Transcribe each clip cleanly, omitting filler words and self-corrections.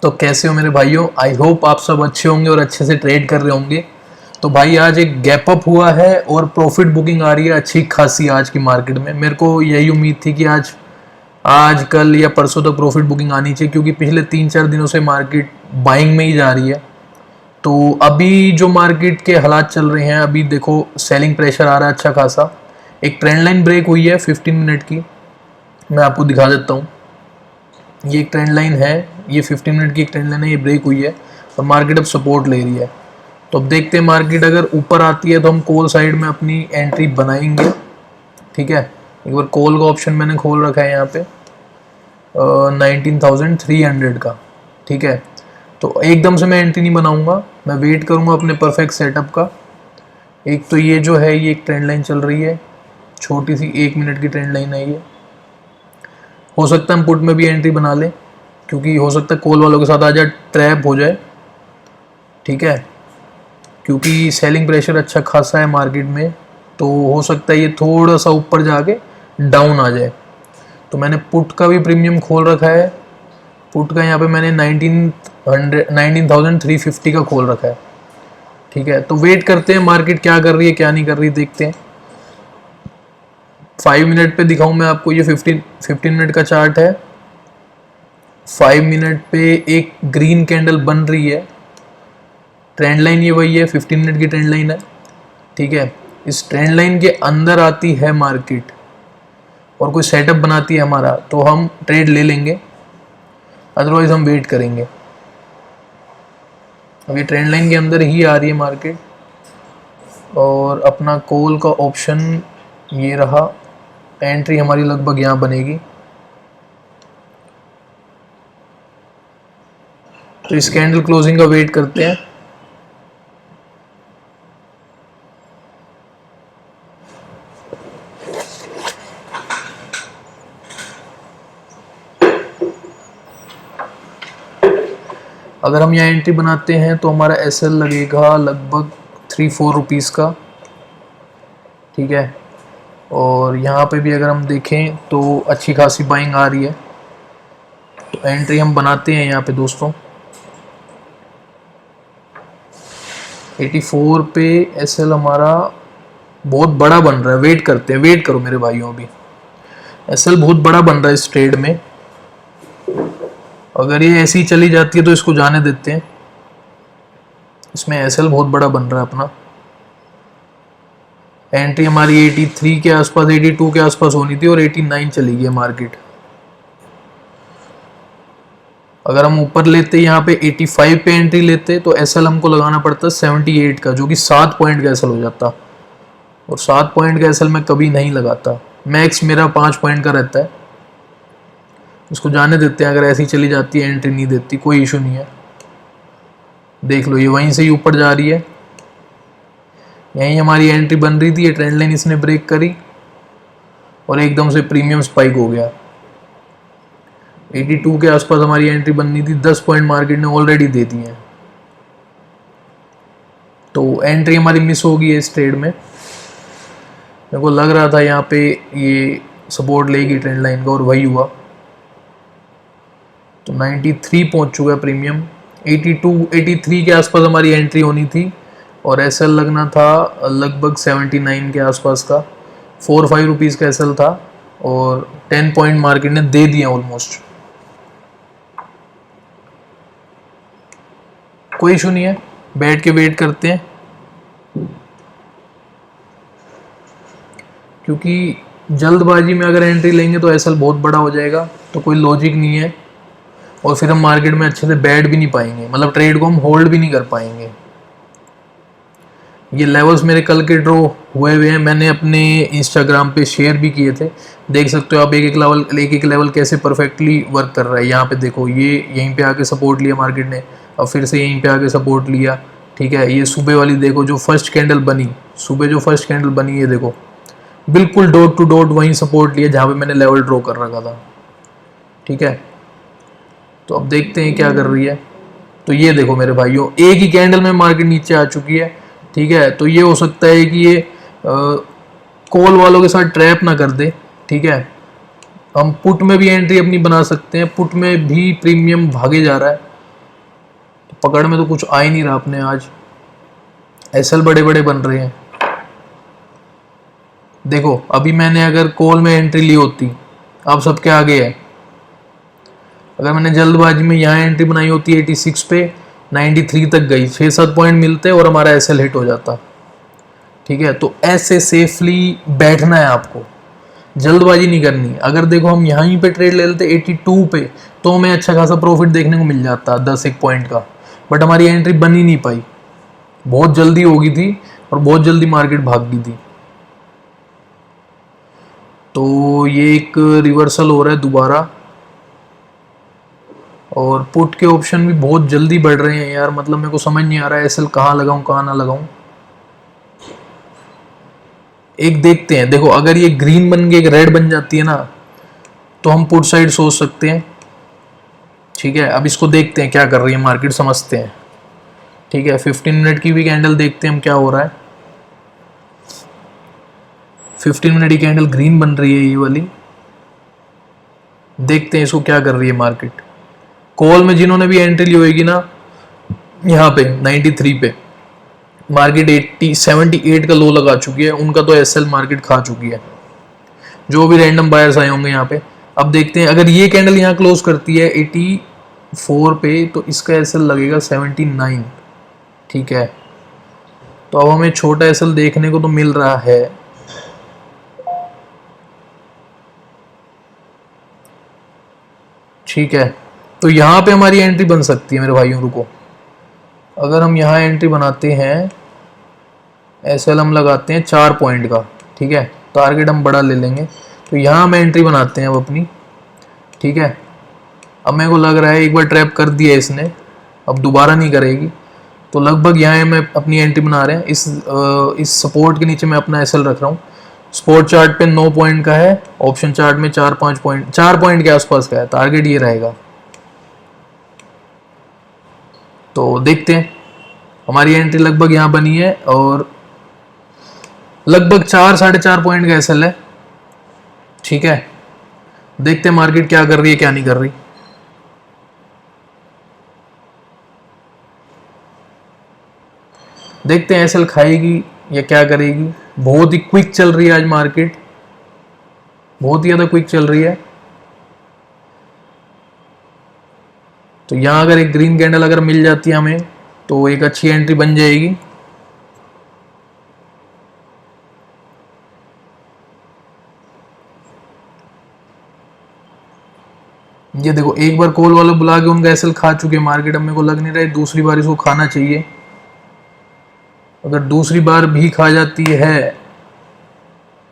तो कैसे हो मेरे भाइयों, आई होप आप सब अच्छे होंगे और अच्छे से ट्रेड कर रहे होंगे। तो भाई आज एक गैप अप हुआ है और प्रॉफिट बुकिंग आ रही है अच्छी खासी आज की मार्केट में। मेरे को यही उम्मीद थी कि आज कल या परसों तक प्रॉफिट बुकिंग आनी चाहिए, क्योंकि पिछले 3-4 दिनों से मार्केट बाइंग में ही जा रही है। तो अभी जो मार्केट के हालात चल रहे हैं, अभी देखो सेलिंग प्रेशर आ रहा है अच्छा खासा। एक ट्रेंड लाइन ब्रेक हुई है 15 मिनट की, मैं आपको दिखा देता हूँ। ये एक ट्रेंड लाइन है, ये 15 मिनट की एक ट्रेंड लाइन है, ये ब्रेक हुई है और मार्केट अब सपोर्ट ले रही है। तो अब देखते हैं मार्केट अगर ऊपर आती है तो हम कॉल साइड में अपनी एंट्री बनाएंगे। ठीक है, एक बार कॉल का ऑप्शन मैंने खोल रखा है यहाँ पे 19,300 का। ठीक है, तो एकदम से मैं एंट्री नहीं बनाऊंगा, मैं वेट करूंगा अपने परफेक्ट सेटअप का। एक तो ये जो है, ये एक ट्रेंड लाइन चल रही है, छोटी सी 1 मिनट की ट्रेंड लाइन है ये। हो सकता है हम पुट में भी एंट्री बना लें, क्योंकि हो सकता है कॉल वालों के साथ आज ट्रैप हो जाए। ठीक है, क्योंकि सेलिंग प्रेशर अच्छा खासा है मार्केट में, तो हो सकता है ये थोड़ा सा ऊपर जाके डाउन आ जाए। तो मैंने पुट का भी प्रीमियम खोल रखा है। पुट का यहाँ पे मैंने 19,350 का खोल रखा है। ठीक है, तो वेट करते हैं मार्केट क्या कर रही है क्या नहीं कर रही, देखते हैं। 5 मिनट पे दिखाऊं मैं आपको, ये 15 मिनट का चार्ट है। 5 मिनट पे एक ग्रीन कैंडल बन रही है, ट्रेंड लाइन ये वही है, 15 मिनट की ट्रेंड लाइन है। ठीक है, इस ट्रेंड लाइन के अंदर आती है मार्केट और कोई सेटअप बनाती है हमारा, तो हम ट्रेड ले लेंगे, अदरवाइज हम वेट करेंगे। अभी ट्रेंड लाइन के अंदर ही आ रही है मार्केट और अपना कॉल का ऑप्शन ये रहा। एंट्री हमारी लगभग यहाँ बनेगी, तो इस कैंडल क्लोजिंग का वेट करते हैं। अगर हम यहाँ एंट्री बनाते हैं तो हमारा एसएल लगेगा लगभग 3-4 रुपीज़ का। ठीक है, और यहाँ पे भी अगर हम देखें तो अच्छी खासी बाइंग आ रही है, तो एंट्री हम बनाते हैं यहाँ पे दोस्तों। 84 पे एसएल हमारा बहुत बड़ा बन रहा है, वेट करते हैं, वेट करो मेरे भाइयों। अभी एसएल बहुत बड़ा बन रहा है इस ट्रेड में, अगर ये ऐसी चली जाती है तो इसको जाने देते हैं। इसमें एसएल बहुत बड़ा बन रहा है अपना। एंट्री हमारी 83 के आसपास, 82 के आसपास होनी थी और 89 चली गई मार्केट। अगर हम ऊपर लेते यहाँ पे 85 पे एंट्री लेते तो एसएल हमको लगाना पड़ता 78 का, जो कि 7 पॉइंट का एसएल हो जाता, और 7 पॉइंट का एसएल मैं कभी नहीं लगाता। मैक्स मेरा 5 पॉइंट का रहता है। इसको जाने देते हैं, अगर ऐसी चली जाती है एंट्री नहीं देती, कोई इशू नहीं है। देख लो ये वहीं से ही ऊपर जा रही है, यहीं हमारी एंट्री बन रही थी, ये ट्रेंड लाइन इसने ब्रेक करी और एकदम से प्रीमियम स्पाइक हो गया। 82 के आसपास हमारी एंट्री बननी थी, 10 पॉइंट मार्केट ने ऑलरेडी दे दिए हैं, तो एंट्री हमारी मिस हो गई है इस ट्रेड में। मेरे को लग रहा था यहाँ पे ये सपोर्ट लेगी ट्रेंड लाइन का, और वही हुआ। तो 93 पहुंच चुका है प्रीमियम। 83 के आसपास हमारी एंट्री होनी थी और एसएल लगना था लगभग 79 के आसपास का। 4-5 रुपीज़ का एसएल था और 10 पॉइंट मार्केट ने दे दिया ऑलमोस्ट। कोई इशू नहीं है, बैठ के वेट करते हैं, क्योंकि जल्दबाजी में अगर एंट्री लेंगे तो एसएल बहुत बड़ा हो जाएगा, तो कोई लॉजिक नहीं है, और फिर हम मार्केट में अच्छे से बैठ भी नहीं पाएंगे, मतलब ट्रेड को हम होल्ड भी नहीं कर पाएंगे। ये लेवल्स मेरे कल के ड्रॉ हुए हैं, मैंने अपने इंस्टाग्राम पे शेयर भी किए थे, देख सकते हो आप एक एक लेवल कैसे परफेक्टली वर्क कर रहा है। यहाँ पे देखो, ये यहीं पे आके सपोर्ट लिया मार्केट ने, अब फिर से यहीं पे आके सपोर्ट लिया। ठीक है, ये सुबह वाली देखो जो फर्स्ट कैंडल बनी, सुबह जो फर्स्ट कैंडल बनी, ये देखो बिल्कुल डॉट टू डॉट वहीं सपोर्ट लिया जहाँ पे मैंने लेवल ड्रॉ कर रखा था। ठीक है, तो अब देखते हैं क्या कर रही है। तो ये देखो मेरे भाइयों, एक ही कैंडल में मार्केट नीचे आ चुकी है। ठीक है, तो ये हो सकता है कि ये कॉल वालों के साथ ट्रैप ना कर दे। ठीक है, हम पुट में भी एंट्री अपनी बना सकते हैं, पुट में भी प्रीमियम भागे जा रहा है, पकड़ में तो कुछ आ ही नहीं रहा अपने आज। एसएल बड़े बड़े बन रहे हैं। देखो अभी मैंने अगर कॉल में एंट्री ली होती, अब सबके आगे है। अगर मैंने जल्दबाजी में यहाँ एंट्री बनाई होती 86 पे, 93 तक गई, 6-7 पॉइंट मिलते और हमारा एसएल हिट हो जाता। ठीक है, तो ऐसे सेफली बैठना है आपको, जल्दबाजी नहीं करनी। अगर देखो हम यहीं पे ट्रेड ले लेते 82 पे, तो हमें अच्छा खासा प्रॉफिट देखने को मिल जाता 10-1 पॉइंट का, बट हमारी एंट्री बन ही नहीं पाई, बहुत जल्दी हो गई थी और बहुत जल्दी मार्केट भाग गई थी। तो ये एक रिवर्सल हो रहा है दोबारा, और पुट के ऑप्शन भी बहुत जल्दी बढ़ रहे हैं यार, मतलब मेरे को समझ नहीं आ रहा है एसएल कहाँ लगाऊं कहाँ ना लगाऊं। एक देखते हैं, देखो अगर ये ग्रीन बन के एक रेड बन जाती है ना, तो हम पुट साइड सोच सकते हैं। ठीक है, अब इसको देखते हैं क्या कर रही है मार्केट, समझते हैं। ठीक है, 15 मिनट की भी कैंडल देखते हैं हम क्या हो रहा है। 15 मिनट की कैंडल ग्रीन बन रही है ये वाली, देखते हैं इसको क्या कर रही है मार्केट। कॉल में जिन्होंने भी एंट्री ली होगी ना, यहाँ पे 93 पे मार्केट 78 का लो लगा चुकी है, उनका तो एसएल मार्केट खा चुकी है, जो भी रैंडम बायर्स आए होंगे यहाँ पे। अब देखते हैं अगर ये कैंडल यहाँ क्लोज करती है 84 पे, तो इसका एसएल लगेगा 79। ठीक है, तो अब हमें छोटा एसएल देखने को तो मिल रहा है। ठीक है, तो यहाँ पे हमारी एंट्री बन सकती है मेरे भाइयों। रुको, अगर हम यहाँ एंट्री बनाते हैं, एसएल हम लगाते हैं 4 पॉइंट का। ठीक है, टारगेट हम बड़ा ले लेंगे, तो यहाँ हम एंट्री बनाते हैं अब अपनी। ठीक है, अब मेरे को लग रहा है एक बार ट्रैप कर दिया इसने, अब दोबारा नहीं करेगी, तो लगभग यहाँ मैं अपनी एंट्री बना रहे हैं। इस सपोर्ट के नीचे मैं अपना एसएल रख रहा हूँ। स्पॉट चार्ट पे 9 पॉइंट का है, ऑप्शन चार्ट में 4-5 पॉइंट, 4 पॉइंट के आसपास का है, टारगेट ये रहेगा। तो देखते हैं, हमारी एंट्री लगभग यहाँ बनी है और लगभग 4-4.5 पॉइंट का एसएल है। ठीक है, देखते हैं मार्केट क्या कर रही है क्या नहीं कर रही। देखते हैं एसएल खाएगी या क्या करेगी। बहुत ही क्विक चल रही है आज मार्केट, बहुत ही ज़्यादा क्विक चल रही है। तो यहाँ अगर एक ग्रीन कैंडल अगर मिल जाती है हमें, तो एक अच्छी एंट्री बन जाएगी। ये देखो एक बार कॉल वाले बुला के उनका एसएल खा चुके हैं मार्केट, अब मेरे को लग नहीं रहा है दूसरी बार इसको खाना चाहिए। अगर दूसरी बार भी खा जाती है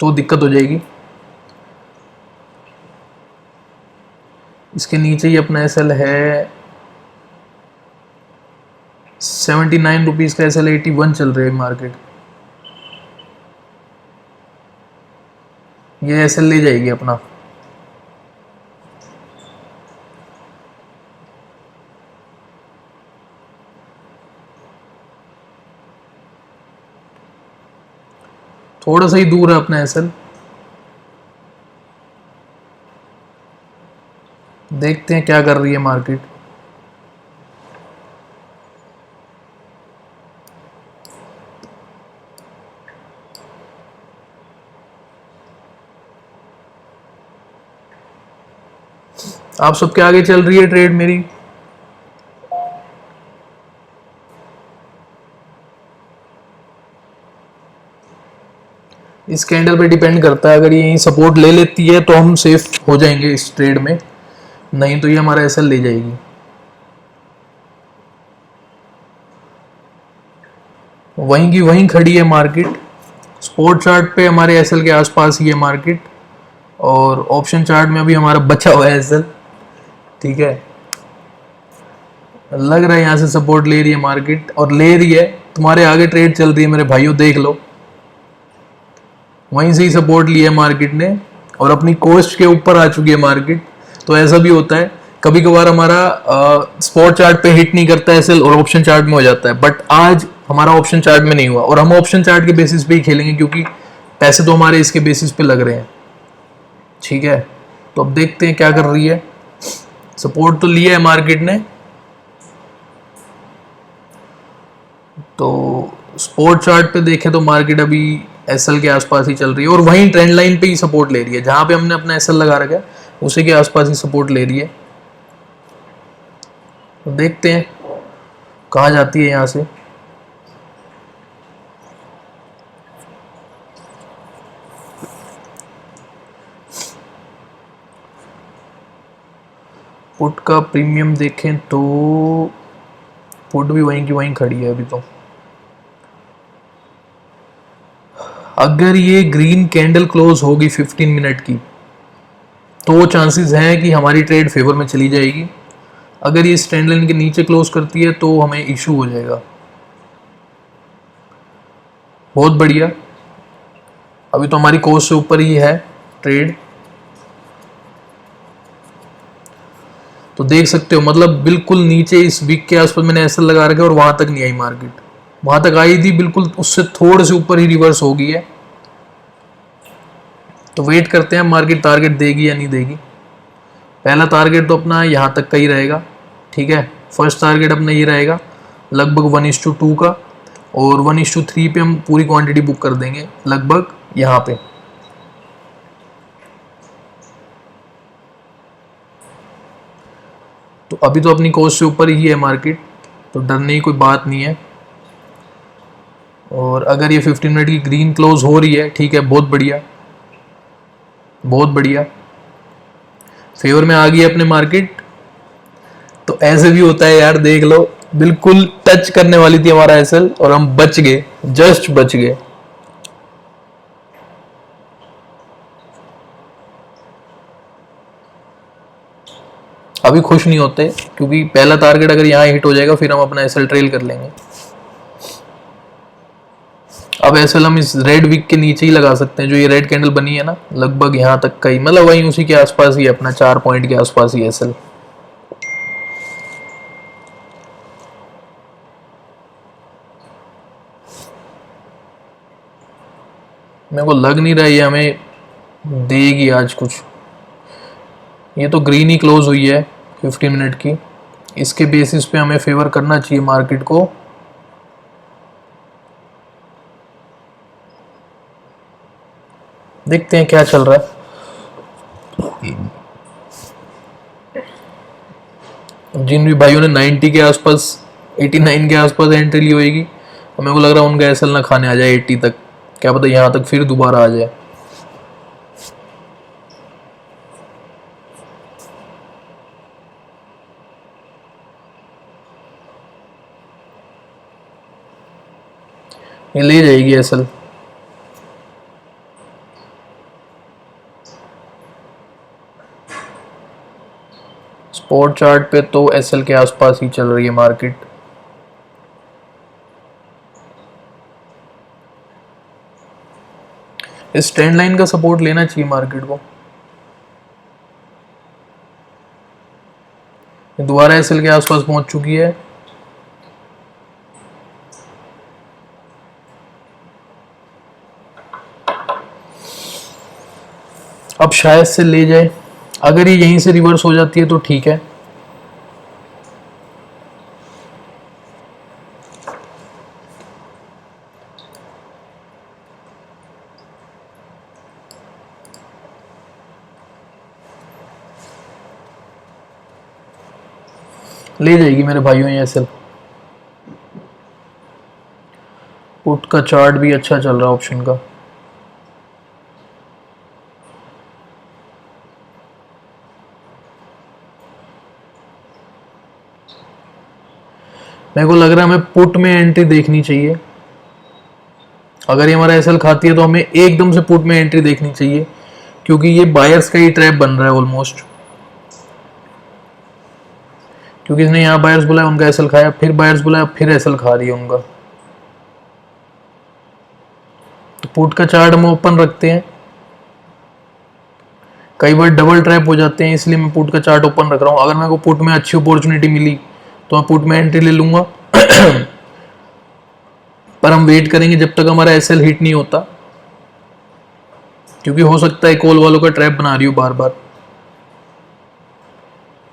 तो दिक्कत हो जाएगी। इसके नीचे ही अपना एसएल है 79 रुपीज़ का, एसएल 81 चल रही है मार्केट। ये एसएल ले जाएगी अपना। थोड़ा सा ही दूर है अपना एसएल, देखते हैं क्या कर रही है मार्केट। आप सबके आगे चल रही है ट्रेड मेरी। इस कैंडल पे डिपेंड करता है, अगर ये सपोर्ट ले लेती है तो हम सेफ हो जाएंगे इस ट्रेड में, नहीं तो ये हमारा एसएल ले जाएगी। वहीं की वहीं खड़ी है मार्केट। स्पॉट चार्ट पे हमारे एसएल के आसपास ही है मार्केट, और ऑप्शन चार्ट में अभी हमारा बचा हुआ है एसएल। ठीक है, लग रहा है यहाँ से सपोर्ट ले रही है मार्केट, और ले रही है, तुम्हारे आगे ट्रेड चल रही है मेरे भाइयों, देख लो। वहीं से ही सपोर्ट लिया है मार्केट ने और अपनी कोस्ट के ऊपर आ चुकी है मार्केट। तो ऐसा भी होता है कभी कभार, हमारा स्पॉट चार्ट पे हिट नहीं करता है एसएल और ऑप्शन चार्ट में हो जाता है, बट आज हमारा ऑप्शन चार्ट में नहीं हुआ, और हम ऑप्शन चार्ट के बेसिस पे ही खेलेंगे क्योंकि पैसे तो हमारे इसके बेसिस पे लग रहे हैं। ठीक है, तो अब देखते हैं क्या कर रही है। सपोर्ट तो लिया है मार्केट ने, तो स्पोर्ट चार्ट पे देखें तो मार्केट अभी एसएल के आसपास ही चल रही है और वहीं ट्रेंड लाइन पे ही सपोर्ट ले रही है, जहां पे हमने अपना एसएल लगा रखा है उसी के आसपास ही सपोर्ट ले रही है। तो देखते हैं कहाँ जाती है यहाँ से। पुट का प्रीमियम देखें तो पुट भी वहीं की वहीं खड़ी है अभी तो। अगर ये ग्रीन कैंडल क्लोज होगी 15 मिनट की तो चांसेस हैं कि हमारी ट्रेड फेवर में चली जाएगी। अगर ये ट्रेंड लाइन के नीचे क्लोज करती है तो हमें इशू हो जाएगा। बहुत बढ़िया, अभी तो हमारी कोस्ट से ऊपर ही है ट्रेड। तो देख सकते हो मतलब बिल्कुल नीचे इस वीक के आसपास मैंने ऐसा लगा रखा है और वहां तक नहीं आई मार्केट, वहां तक आई थी बिल्कुल उससे थोड़े से ऊपर ही रिवर्स हो गई है। तो वेट करते हैं मार्केट टारगेट देगी या नहीं देगी। पहला टारगेट तो अपना यहाँ तक का ही रहेगा, ठीक है। फर्स्ट टारगेट अपना ये रहेगा लगभग 1:2 का, और 1:3 पे हम पूरी क्वांटिटी बुक कर देंगे लगभग यहाँ पे। तो अभी तो अपनी कोस्ट से ऊपर ही है मार्केट, तो डरने की कोई बात नहीं है। और अगर ये 15 मिनट की ग्रीन क्लोज हो रही है, ठीक है, बहुत बढ़िया बहुत बढ़िया, फेवर में आ गई अपने मार्केट। तो ऐसे भी होता है यार, देख लो बिल्कुल टच करने वाली थी हमारा एसएल और हम बच गए, जस्ट बच गए। अभी खुश नहीं होते क्योंकि पहला टारगेट अगर यहाँ हिट हो जाएगा फिर हम अपना एसएल ट्रेल कर लेंगे। अब एसएल हम इस रेड विक के नीचे ही लगा सकते हैं, जो ये रेड कैंडल बनी है ना लगभग यहाँ तक का ही, मतलब वहीं उसी के आसपास ही अपना 4 पॉइंट के आसपास ही एसएल। मेरे को लग नहीं रहा ये हमें देगी आज कुछ। ये तो ग्रीन ही क्लोज हुई है 15 मिनट की, इसके बेसिस पे हमें फेवर करना चाहिए मार्केट को। देखते हैं क्या चल रहा है। जिन भी भाइयों ने 90 के आसपास 89 के आसपास एंट्री ली होगी, मेरे को लग रहा है उनका एसएल ना खाने आ जाए 80 तक, क्या पता यहाँ तक फिर दोबारा आ जाए। ये ले जाएगी एसएल। स्पॉट चार्ट पे तो एसएल के आसपास ही चल रही है मार्केट। इस ट्रेंड लाइन का सपोर्ट लेना चाहिए मार्केट को। दोबारा एसएल के आसपास पहुंच चुकी है। अब शायद से ले जाए, अगर ये यहीं से रिवर्स हो जाती है तो ठीक है। ले जाएगी मेरे भाइयों ये एसएल। पुट का चार्ट भी अच्छा चल रहा है ऑप्शन का। मेरे को लग रहा है हमें पुट में एंट्री देखनी चाहिए। अगर ये हमारा एसएल खाती है तो हमें एकदम से पुट में एंट्री देखनी चाहिए, क्योंकि ये बायर्स का ही ट्रैप बन रहा है ऑलमोस्ट। क्योंकि इसने यहाँ बायर्स बुलाया, उनका एसएल खाया, फिर बायर्स बुलाया, फिर एसएल खा रही है उनका। तो पुट का चार्ट हम ओपन रखते हैं, कई बार डबल ट्रैप हो जाते हैं, इसलिए मैं पुट का चार्ट ओपन रख रहा हूँ। अगर मेरे को पुट में अच्छी अपॉर्चुनिटी मिली तो मैं पुट में एंट्री ले लूंगा। पर हम वेट करेंगे जब तक हमारा एसएल हिट नहीं होता, क्योंकि हो सकता है कॉल वालों का ट्रैप बना रही हो बार बार,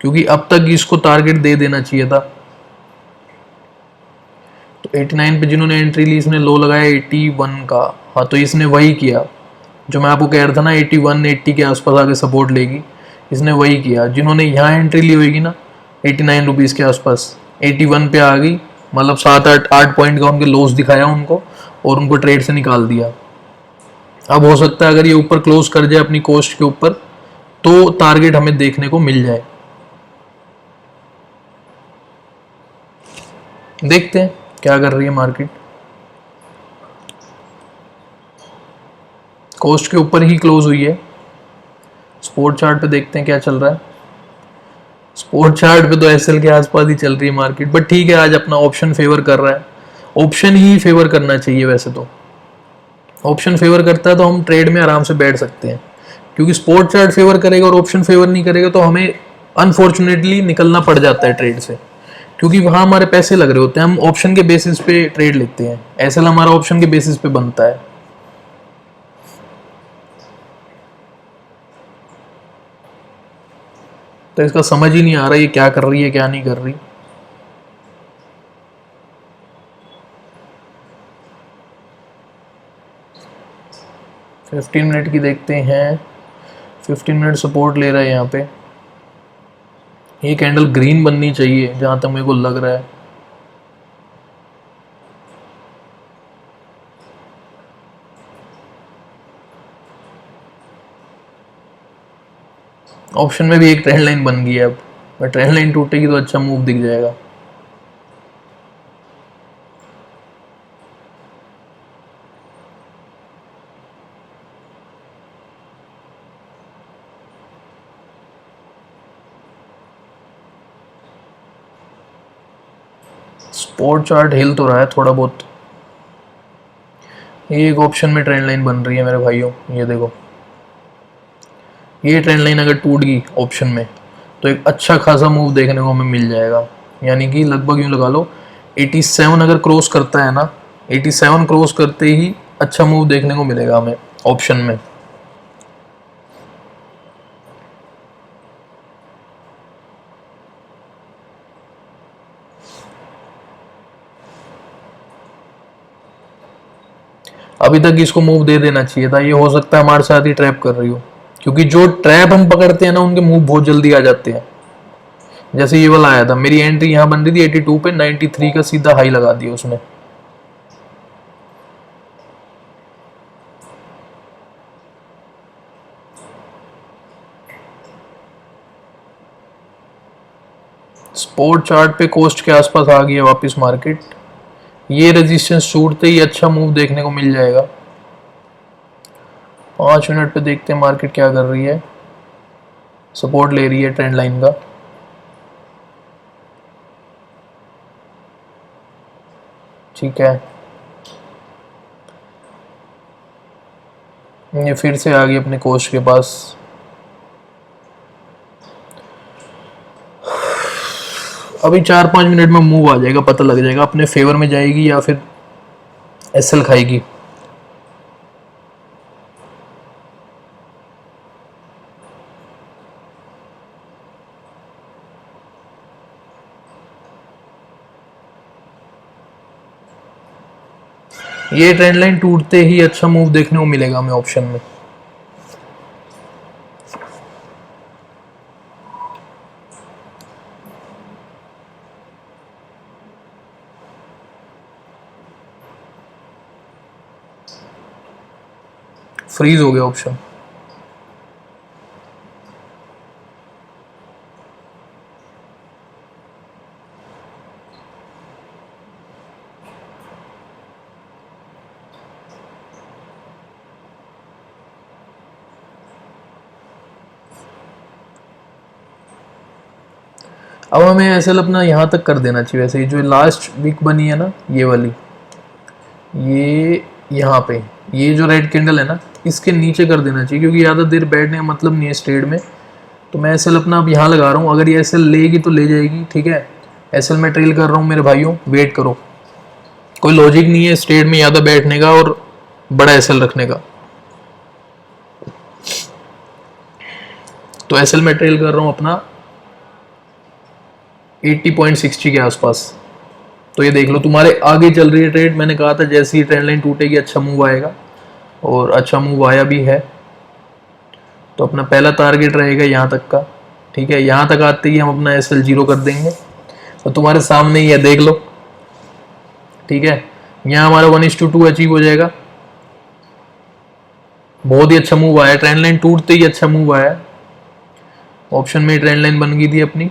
क्योंकि अब तक इसको टारगेट दे देना चाहिए था। तो 89 पे जिन्होंने एंट्री ली इसने लो लगाया 81 का। हाँ तो इसने वही किया जो मैं आपको कह रहा था ना, 81 80 के आसपास आके सपोर्ट लेगी, इसने वही किया। जिन्होंने यहाँ एंट्री ली होगी ना 89 रुपीज़ के आसपास, 81 पे आ गई, मतलब 7 8 पॉइंट का उनके लॉस दिखाया उनको और उनको ट्रेड से निकाल दिया। अब हो सकता है अगर ये ऊपर क्लोज कर जाए अपनी कॉस्ट के ऊपर तो टारगेट हमें देखने को मिल जाए। देखते हैं क्या कर रही है मार्केट। कॉस्ट के ऊपर ही क्लोज हुई है। स्पोर्ट चार्ट पे देखते हैं क्या चल रहा है। स्पोर्ट चार्ट पे तो एसएल के आसपास ही चल रही है मार्केट, बट ठीक है आज अपना ऑप्शन फेवर कर रहा है। ऑप्शन ही फेवर करना चाहिए वैसे तो। ऑप्शन फेवर करता है तो हम ट्रेड में आराम से बैठ सकते हैं, क्योंकि स्पोर्ट चार्ट फेवर करेगा और ऑप्शन फेवर नहीं करेगा तो हमें अनफॉर्चुनेटली निकलना पड़ जाता है ट्रेड से, क्योंकि वहाँ हमारे पैसे लग रहे होते हैं। हम ऑप्शन के बेसिस पे ट्रेड लेते हैं, एसएल हमारा ऑप्शन के बेसिस पे बनता है। तो इसका समझ ही नहीं आ रहा ये क्या कर रही है क्या नहीं कर रही। फिफ्टीन मिनट की देखते हैं। 15 मिनट सपोर्ट ले रहा है यहाँ पे। ये कैंडल ग्रीन बननी चाहिए जहाँ तक मेरे को लग रहा है। ऑप्शन में भी एक ट्रेंड लाइन बन गई है अब, बट ट्रेंड लाइन टूटेगी तो अच्छा मूव दिख जाएगा। स्पोर्ट चार्ट हिल तो रहा है थोड़ा बहुत। ये एक ऑप्शन में ट्रेंड लाइन बन रही है मेरे भाइयों, ये देखो। ये ट्रेंड लाइन अगर टूट गई ऑप्शन में तो एक अच्छा खासा मूव देखने को हमें मिल जाएगा, यानी कि लगभग यूँ लगा लो 87 अगर क्रॉस करता है ना, 87 क्रॉस करते ही अच्छा मूव देखने को मिलेगा हमें ऑप्शन में। अभी तक इसको मूव दे देना चाहिए था, ये हो सकता है हमारे साथ ही ट्रैप कर रही हो, क्योंकि जो ट्रैप हम पकड़ते हैं ना उनके मूव बहुत जल्दी आ जाते हैं। जैसे ये वाला आया था, मेरी एंट्री यहाँ बन रही थी 82 पे, 93 का सीधा हाई लगा दिया उसने। स्पोर्ट चार्ट पे कोस्ट के आसपास आ गई है वापस मार्केट। ये रेजिस्टेंस छूटते ही अच्छा मूव देखने को मिल जाएगा। 5 मिनट पे देखते हैं मार्केट क्या कर रही है। सपोर्ट ले रही है ट्रेंड लाइन का। ठीक है, ये फिर से आ गई अपने कोस्ट के पास। अभी 4-5 मिनट में मूव आ जाएगा, पता लग जाएगा अपने फेवर में जाएगी या फिर एसएल खाएगी। ये ट्रेंड लाइन टूटते ही अच्छा मूव देखने को मिलेगा हमें ऑप्शन में। फ्रीज हो गया ऑप्शन। अब हमें एसएल अपना यहाँ तक कर देना चाहिए। वैसे जो लास्ट वीक बनी है ना ये वाली, ये यहाँ पे ये जो रेड कैंडल है ना इसके नीचे कर देना चाहिए, क्योंकि ज़्यादा देर बैठने का मतलब नहीं है इस ट्रेड में। तो मैं एसएल अपना अब यहाँ लगा रहा हूँ। अगर ये एसएल लेगी तो ले जाएगी, ठीक है। एसएल में ट्रेल कर रहा हूँ मेरे भाइयों, वेट करो। कोई लॉजिक नहीं है इस ट्रेड में ज़्यादा बैठने का और बड़ा एसएल रखने का। तो एसएल में ट्रेल कर रहा हूँ अपना 80.60 के आसपास। तो ये देख लो तुम्हारे आगे चल रही है ट्रेड। मैंने कहा था जैसे ही ट्रेंड लाइन टूटेगी अच्छा मूव आएगा, और अच्छा मूव आया भी है। तो अपना पहला टारगेट रहेगा यहाँ तक का, ठीक है। यहाँ तक आते ही हम अपना एसएल 0 कर देंगे। तो तुम्हारे सामने ही है, देख लो, ठीक है। यहाँ हमारा 1:2 अचीव हो जाएगा। बहुत ही अच्छा मूव आया, ट्रेंड लाइन टूटते ही अच्छा मूव आया। ऑप्शन में ट्रेंड लाइन बन गई थी अपनी,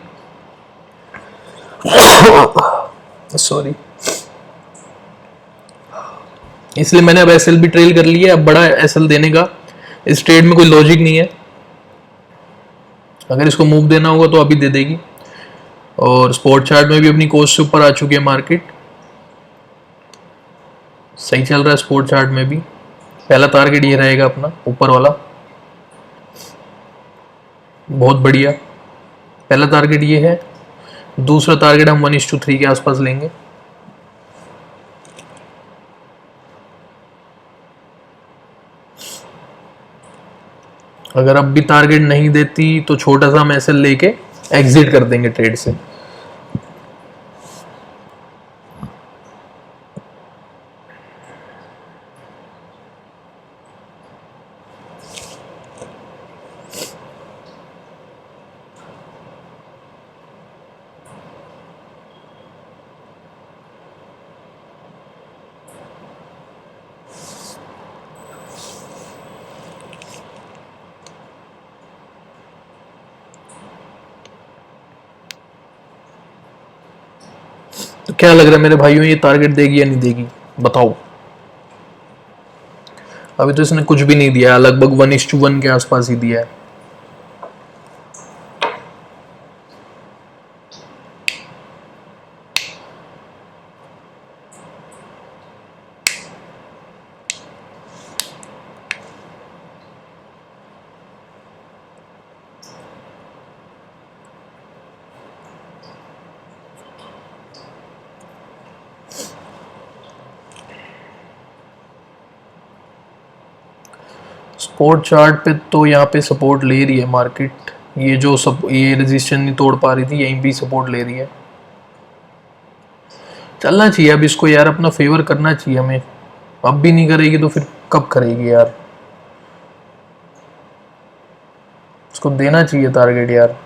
सॉरी, इसलिए मैंने अब एसएल भी ट्रेल कर लिया। अब बड़ा एसएल देने का इस ट्रेड में कोई लॉजिक नहीं है। अगर इसको मूव देना होगा तो अभी दे देगी। और स्पॉट चार्ट में भी अपनी कोस्ट से ऊपर आ चुकी है मार्केट, सही चल रहा है स्पॉट चार्ट में भी। पहला टारगेट ये रहेगा अपना ऊपर वाला, बहुत बढ़िया। पहला टारगेट ये है। दूसरा टारगेट हम 1:3 के आसपास लेंगे। अगर अब भी टारगेट नहीं देती तो छोटा सा हम ऐसे लेके एग्जिट कर देंगे ट्रेड से। तो क्या लग रहा है मेरे भाइयों, ये टारगेट देगी या नहीं देगी, बताओ। अभी तो इसने कुछ भी नहीं दिया, लगभग 1:1 के आसपास ही दिया है। स्पॉट चार्ट पे तो यहाँ पे सपोर्ट ले रही है मार्केट। ये जो ये रेजिस्टेंस नहीं तोड़ पा रही थी, यहीं भी सपोर्ट ले रही है। चलना चाहिए अब इसको यार, अपना फेवर करना चाहिए हमें। अब भी नहीं करेगी तो फिर कब करेगी यार। इसको देना चाहिए टारगेट यार।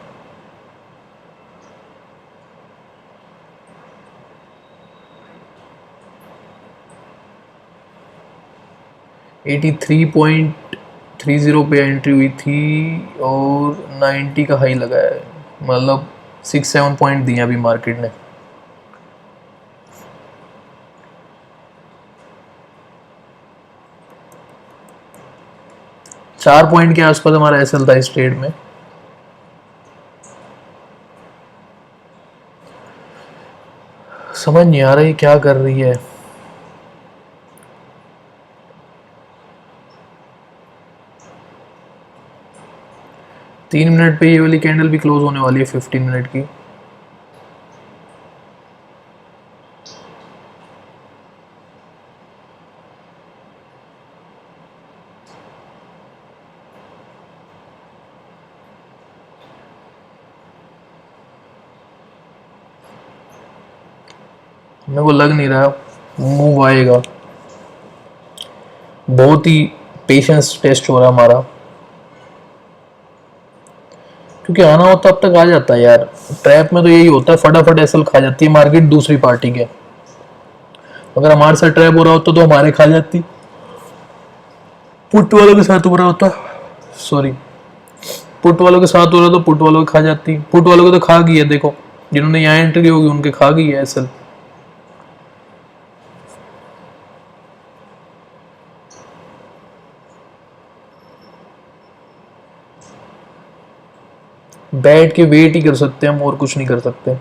$83.30 पे एंट्री हुई थी और 90 का हाई लगा है, मतलब 6-7 पॉइंट दिए अभी मार्केट ने। चार पॉइंट के आसपास हमारा एसएल था इस ट्रेड में। समझ नहीं आ रही क्या कर रही है। तीन मिनट पे ये वाली कैंडल भी क्लोज होने वाली है 15 मिनट की। मेरे को लग नहीं रहा मूव आएगा। बहुत ही पेशेंस टेस्ट हो रहा हमारा, क्योंकि आना होता अब तक आ जाता है यार। ट्रैप में तो यही होता है, फटाफट एसएल खा जाती है मार्केट दूसरी पार्टी के। अगर हमारे साथ ट्रैप हो रहा होता तो हमारे खा जाती, पुट वालों के साथ हो रहा होता, सॉरी, पुट वालों के साथ हो रहा तो पुट वालों को खा जाती। पुट वालों को तो खा गई है, देखो जिन्होंने यहाँ एंट्री होगी उनके खा गई है एसएल। बैठ के वेट ही कर सकते हैं हम, और कुछ नहीं कर सकते।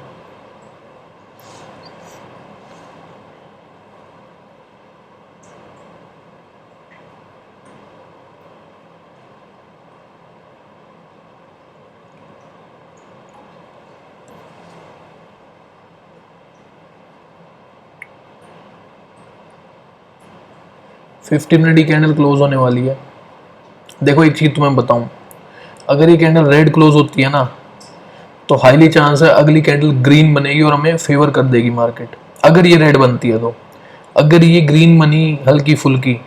फिफ्टीन मिनट की कैंडल क्लोज होने वाली है। देखो एक चीज तुम्हें बताऊं, अगर ये कैंडल रेड क्लोज होती है ना, तो हाईली चांस है अगली कैंडल ग्रीन बनेगी और हमें फेवर कर देगी मार्केट। अगर ये रेड बनती है तो, अगर ये ग्रीन बनी हल्की फुल्की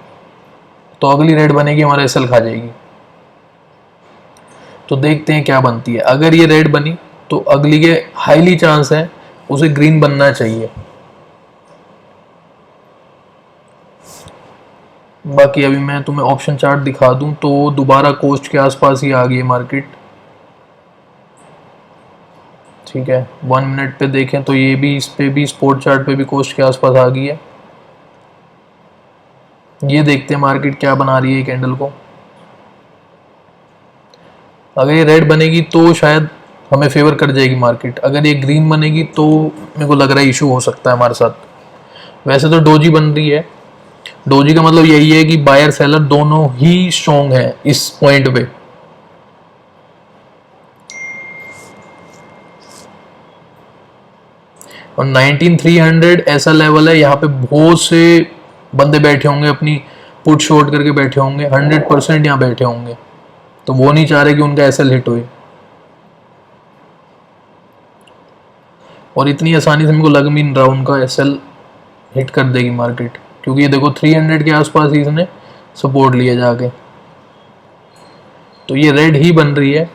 तो अगली रेड बनेगी हमारा एसएल खा जाएगी। तो देखते हैं क्या बनती है। अगर ये रेड बनी तो अगली के हाईली चांस है उसे ग्रीन बनना चाहिए। बाकी अभी मैं तुम्हें ऑप्शन चार्ट दिखा दूं तो दोबारा कोस्ट के आसपास ही आ गई है मार्केट। ठीक है, 1 मिनट पे देखें तो ये भी, इस पे भी स्पोर्ट चार्ट पे भी कोस्ट के आसपास आ गई है। ये देखते हैं मार्केट क्या बना रही है कैंडल को। अगर ये रेड बनेगी तो शायद हमें फेवर कर जाएगी मार्केट। अगर ये ग्रीन बनेगी तो मेरे को लग रहा है इशू हो सकता है हमारे साथ। वैसे तो डोजी बन रही है। डोजी का मतलब यही है कि बायर सेलर दोनों ही स्ट्रॉन्ग है इस पॉइंट पे। और 19300 ऐसा लेवल है, यहाँ पे बहुत से बंदे बैठे होंगे, अपनी पुट शॉर्ट करके बैठे होंगे, 100% यहाँ बैठे होंगे। तो वो नहीं चाह रहे कि उनका एसएल हिट होए। और इतनी आसानी से मेरे को लग भी नहीं रहा उनका एसएल हिट कर देगी मार्केट, क्योंकि ये देखो 300 के आसपास ही इसने सपोर्ट लिया जाके। तो ये रेड ही बन रही है,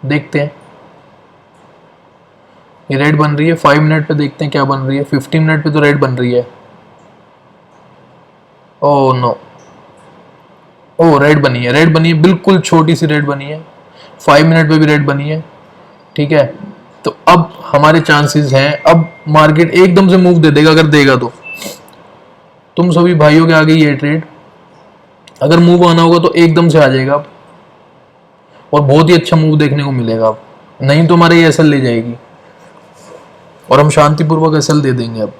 देखते हैं। ये रेड बन रही है। 5 मिनट पे देखते हैं क्या बन रही है। 15 मिनट पे तो रेड बन रही है। ओह नो, ओ रेड बनी है, रेड बनी है, बिल्कुल छोटी सी रेड बनी है। 5 मिनट पे भी रेड बनी है। ठीक है, तो अब हमारे चांसेस हैं, अब मार्केट एकदम से मूव दे देगा। अगर देगा तो तुम सभी भाइयों के आगे ये ट्रेड, अगर मूव आना होगा तो एकदम से आ जाएगा अब, और बहुत ही अच्छा मूव देखने को मिलेगा अब। नहीं तो हमारे ये एसएल ले जाएगी और हम शांतिपूर्वक एसएल दे देंगे अब।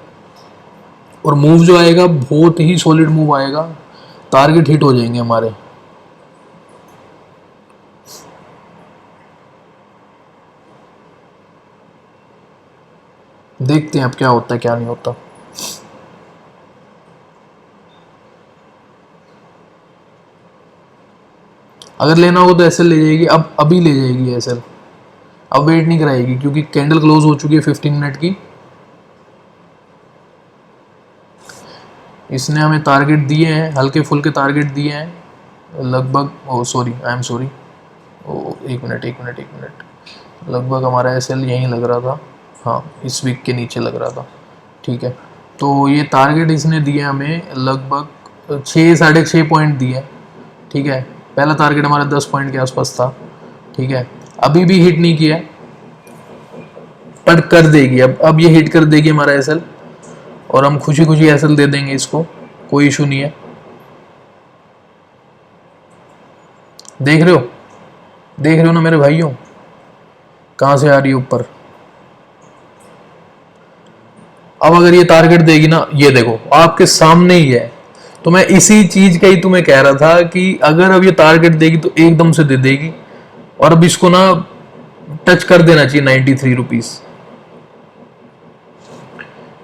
और मूव जो आएगा बहुत ही सॉलिड मूव आएगा, टारगेट हिट हो जाएंगे हमारे। देखते हैं अब क्या होता है क्या नहीं होता। अगर लेना होगा तो एसएल ले जाएगी, अब अभी ले जाएगी एसएल। अब वेट नहीं कराएगी क्योंकि कैंडल क्लोज हो चुकी है 15 मिनट की। इसने हमें टारगेट दिए हैं, हल्के फुल्के टारगेट दिए हैं लगभग। ओ सॉरी, आई एम सॉरी। ओ एक मिनट एक मिनट एक मिनट, लगभग हमारा एसएल यहीं लग रहा था। हाँ, इस वीक के नीचे लग रहा था। ठीक है, तो ये टारगेट इसने दिया हमें लगभग 6-6.5 पॉइंट दिए। ठीक है, पहला टारगेट हमारा 10 पॉइंट के आसपास था। ठीक है, अभी भी हिट नहीं किया, पर कर देगी। अब ये हिट कर देगी हमारा एसएल, और हम खुशी खुशी एसएल दे देंगे इसको, कोई इशू नहीं है। देख रहे हो, देख रहे हो ना मेरे भाइयों, कहां से आ रही है ऊपर। अब अगर ये टारगेट देगी ना, ये देखो आपके सामने ही है। तो मैं इसी चीज का ही तुम्हें कह रहा था कि अगर अब ये टारगेट देगी तो एकदम से दे देगी। और अब इसको ना टच कर देना चाहिए 93 रुपीज,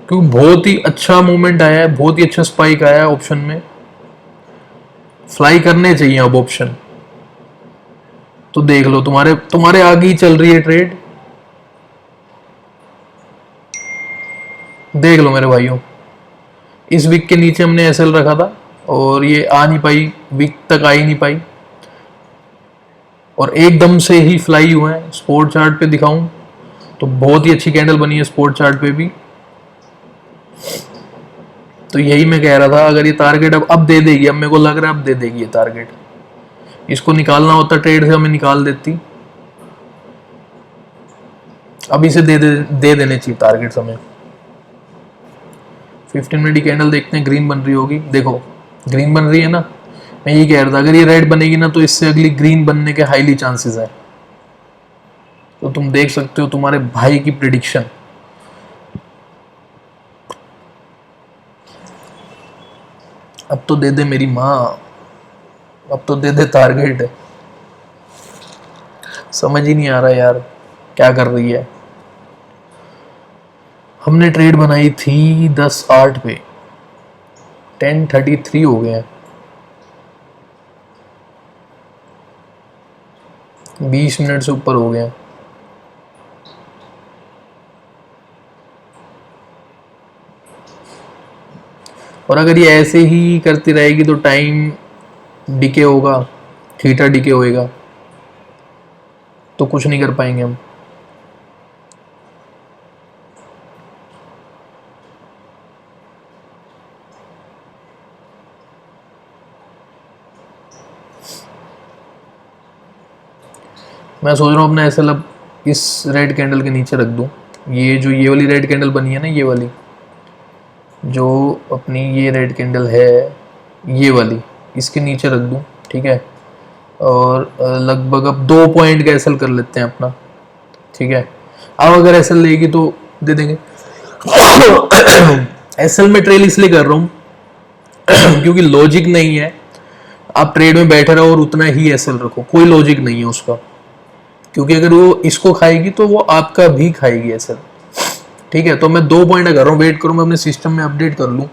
क्योंकि बहुत ही अच्छा मूवमेंट आया है, बहुत ही अच्छा स्पाइक आया है ऑप्शन में। फ्लाई करने चाहिए अब ऑप्शन। तो देख लो, तुम्हारे तुम्हारे आगे ही चल रही है ट्रेड। देख लो मेरे भाइयों, इस वीक के नीचे हमने एसएल रखा था और ये आ नहीं पाई, वीक तक आ ही नहीं पाई, और एकदम से ही फ्लाई हुए हैं। स्पोर्ट चार्ट पे दिखाऊं तो बहुत ही अच्छी कैंडल बनी है स्पोर्ट चार्ट पे भी। तो यही मैं कह रहा था, अगर ये टारगेट अब दे देगी, अब मेरे को लग रहा है अब दे देगी ये टारगेट। इसको निकालना होता ट्रेड से, हमें निकाल देती। अब इसे दे देने चाहिए टारगेट हमें। 15 मिनट की कैंडल देखते हैं, ग्रीन बन रही होगी। देखो ग्रीन बन रही है ना, मैं यही कह रहा था अगर ये रेड बनेगी ना तो इससे अगली ग्रीन बनने के हाईली चांसेस है। तो तुम देख सकते हो तुम्हारे भाई की प्रिडिक्शन। अब तो दे दे मेरी माँ, अब तो दे दे टारगेट। समझ ही नहीं आ रहा यार क्या कर रही है। हमने ट्रेड बनाई थी 10:08 पे, 10:33 हो गए हैं, 20 मिनट से ऊपर हो गए हैं। और अगर ये ऐसे ही करती रहेगी तो टाइम डिके होगा, थीटा डिके होएगा, तो कुछ नहीं कर पाएंगे हम। मैं सोच रहा हूँ अपना ऐसा लब इस रेड कैंडल के नीचे रख दूँ। ये वाली रेड कैंडल बनी है ना, ये वाली जो अपनी ये रेड कैंडल है, ये वाली इसके नीचे रख दूँ, ठीक है। और लगभग अब 2 पॉइंट का एसएल कर लेते हैं अपना, ठीक है। अब अगर एसएल लेगी तो दे देंगे। एसएल में ट्रेल इसलिए कर रहा हूँ क्योंकि लॉजिक नहीं है आप ट्रेड में बैठे रहो और उतना ही एसएल रखो, कोई लॉजिक नहीं है उसका। क्योंकि अगर वो इसको खाएगी तो वो आपका भी खाएगी एसएल, ठीक है। तो मैं 2 पॉइंट कर रहा हूँ, वेट करूँ मैं अपने सिस्टम में अपडेट कर लूँ।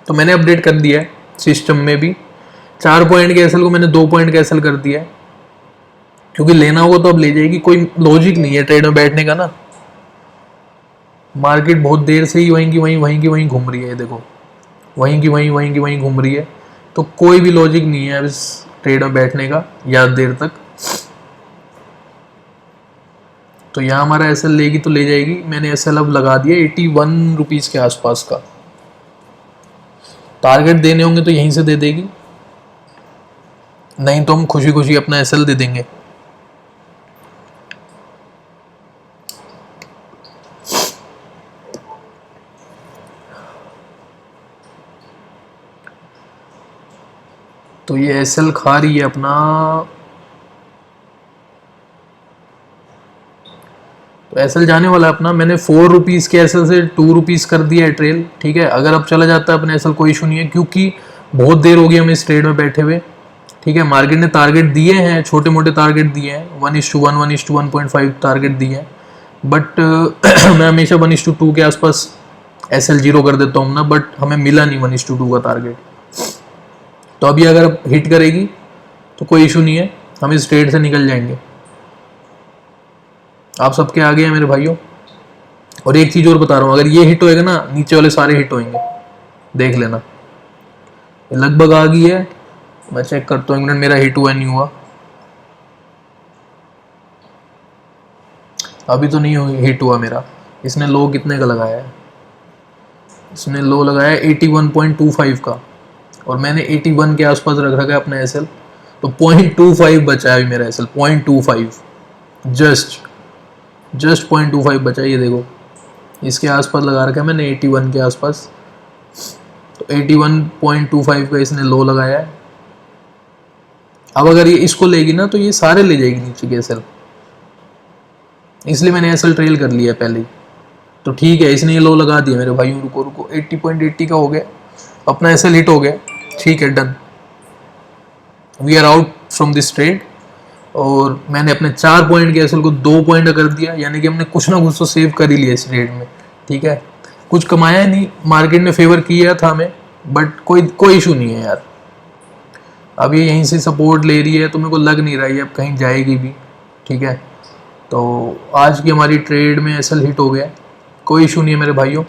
तो मैंने अपडेट कर दिया है सिस्टम में भी, 4 पॉइंट के एसएल को मैंने 2 पॉइंट का एसएल कर दिया है। क्योंकि लेना होगा तो अब ले जाएगी, कोई लॉजिक नहीं है ट्रेड में बैठने का ना। मार्केट बहुत देर से ही वहीं की वहीं घूम रही है, देखो वहीं की वहीं घूम रही है। तो कोई भी लॉजिक नहीं है इस ट्रेड में बैठने का या देर तक। तो यहाँ हमारा एसएल लेगी तो ले जाएगी। मैंने एसएल अब लगा दिया 81 रुपीज़ के आसपास का। टारगेट देने होंगे तो यहीं से दे देगी, नहीं तो हम खुशी खुशी अपना एसएल दे देंगे। तो ये एसएल खा रही है अपना, तो एसएल जाने वाला है अपना। मैंने 4 रुपीज़ के एसएल से 2 रुपीज़ कर दिया है ट्रेल, ठीक है। अगर अब चला जाता है अपने एसएल कोई इशू नहीं है, क्योंकि बहुत देर हो गई हमें इस ट्रेड में बैठे हुए, ठीक है। मार्केट ने टारगेट दिए हैं, छोटे मोटे टारगेट दिए हैं, 1:1 1:1.5 टारगेट दिए हैं। बट मैं हमेशा 1:2 के आसपास एसएल जीरो कर देता हूँ ना, बट हमें मिला नहीं 1:2 का टारगेट। तो अभी अगर हिट करेगी तो कोई इशू नहीं है, हम इस ट्रेड से निकल जाएंगे। आप सबके आगे हैं मेरे भाइयों। और एक चीज़ और बता रहा हूँ, अगर ये हिट होएगा ना, नीचे वाले सारे हिट होंगे, देख लेना। लगभग आ गई है, मैं चेक करता हूँ एक मिनट मेरा हिट हुआ नहीं हुआ। अभी तो नहीं हिट हुआ मेरा। इसने लो कितने का लगाया है? इसने लो लगाया 81.25 का, और मैंने 81 के आसपास रख रखा है अपना एसएल। तो 0.25 बचा है मेरा एसएल, 0.25, जस्ट 0.25 बचा है। ये देखो इसके आसपास लगा रखा है मैंने 81 के आसपास। तो 81.25 का इसने लो लगाया है। अब अगर ये इसको लेगी ना तो ये सारे ले जाएगी नीचे के एसएल, इसलिए मैंने एसएल ट्रेल कर लिया पहले ही। तो ठीक है, इसने ये लो लगा दिया मेरे भाइयों। रुको 80.80 का हो गया, अपना एसएल हिट हो गया, ठीक है, done. We are out from this trade. और मैंने अपने 4 पॉइंट के एसएल को 2 पॉइंट कर दिया, यानी कि हमने कुछ ना कुछ तो सेव कर ही लिया इस ट्रेड में, ठीक है। कुछ कमाया नहीं, मार्केट ने फेवर किया था हमें, बट कोई इशू नहीं है यार। अब ये यहीं से सपोर्ट ले रही है, तो मेरे को लग नहीं रहा है अब कहीं जाएगी भी, ठीक है। तो आज की हमारी ट्रेड में एसएल हिट हो गया, कोई इशू नहीं है मेरे भाइयों।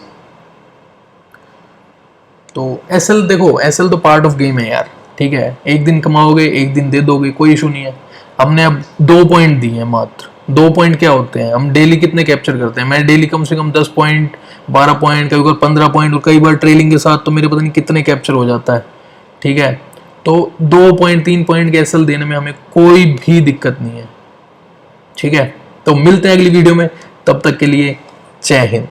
तो एसएल देखो, एसएल तो पार्ट ऑफ गेम है यार, ठीक है। एक दिन कमाओगे, एक दिन दे दोगे, कोई इशू नहीं है। हमने अब 2 पॉइंट दिए हैं मात्र। 2 पॉइंट क्या होते हैं? हम डेली कितने कैप्चर करते हैं? मैं डेली कम से कम 10 पॉइंट, 12 पॉइंट, कभी 15 पॉइंट, और कई बार ट्रेलिंग के साथ तो मेरे पता नहीं कितने कैप्चर हो जाता है, ठीक है। तो 2 पॉइंट 3 पॉइंट के एसएल देने में हमें कोई भी दिक्कत नहीं है, ठीक है। तो मिलते हैं अगली वीडियो में, तब तक के लिए जय हिंद।